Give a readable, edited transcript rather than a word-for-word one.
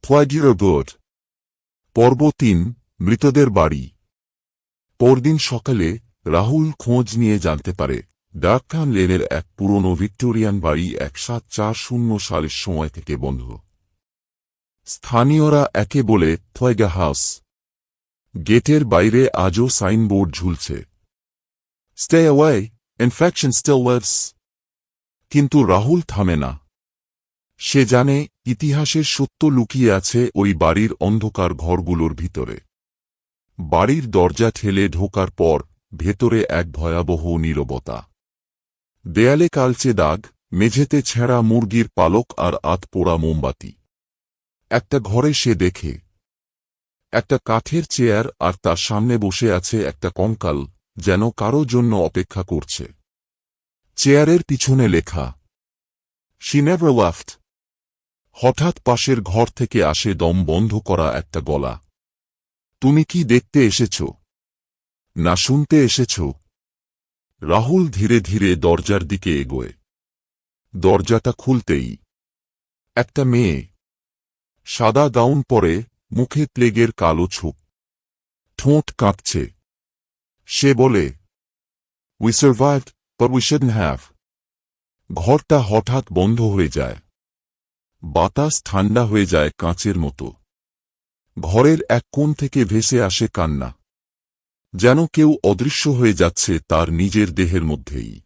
Plaguear Board পর্ব ৩ মৃতদের বাড়ি। পরদিন সকালে রাহুল খোঁজ নিয়ে জানতে পারে ডার্কটাউন লেনের এক পুরনো ভিক্টোরিয়ান বাড়ি ১৭৪০ সালের সময় থেকে বন্ধ। স্থানীয়রা একে বলে প্লেগার হাউস। গেটের বাইরে আজও সাইনবোর্ড ঝুলছে, stay away, infection still lives. কিন্তু রাহুল থামে না। সে জানে ইতিহাসের সত্য লুকিয়ে আছে ওই বাড়ির অন্ধকার ঘরগুলোর ভিতরে। বাড়ির দরজা ঠেলে ঢোকার পর ভেতরে এক ভয়াবহ নীরবতা। দেয়ালে কালচে দাগ, মেঝেতে ছেঁড়া মুরগির পালক আর আধপোড়া মোমবাতি। একটা ঘরে সে দেখে একটা কাঠের চেয়ার, আর তার সামনে বসে আছে একটা কঙ্কাল, যেন কারো জন্য অপেক্ষা করছে। চেয়ারের পিছনে লেখা, "She never left." হঠাৎ পাশের ঘর থেকে আসে দম বন্ধ করা একটা গলা। "তুমি কি দেখতে এসেছ, না শুনতে এসেছ?" রাহুল ধীরে ধীরে দরজার দিকে এগোয়। দরজাটা খুলতেই একটা মেয়ে, সাদা গাউন পরে, মুখে প্লেগের কালো ছোপ, ঠোঁট কাঁপছে। সে বলে, "We survived, but we shouldn't have." ঘরটা হঠাৎ বন্ধ হয়ে যায়। বাতাস ঠান্ডা হয়ে যায় কাঁচের মতো। ঘরের এক কোণ থেকে ভেসে আসে কান্না, যেন কেউ অদৃশ্য হয়ে যাচ্ছে তার নিজের দেহের মধ্যেই।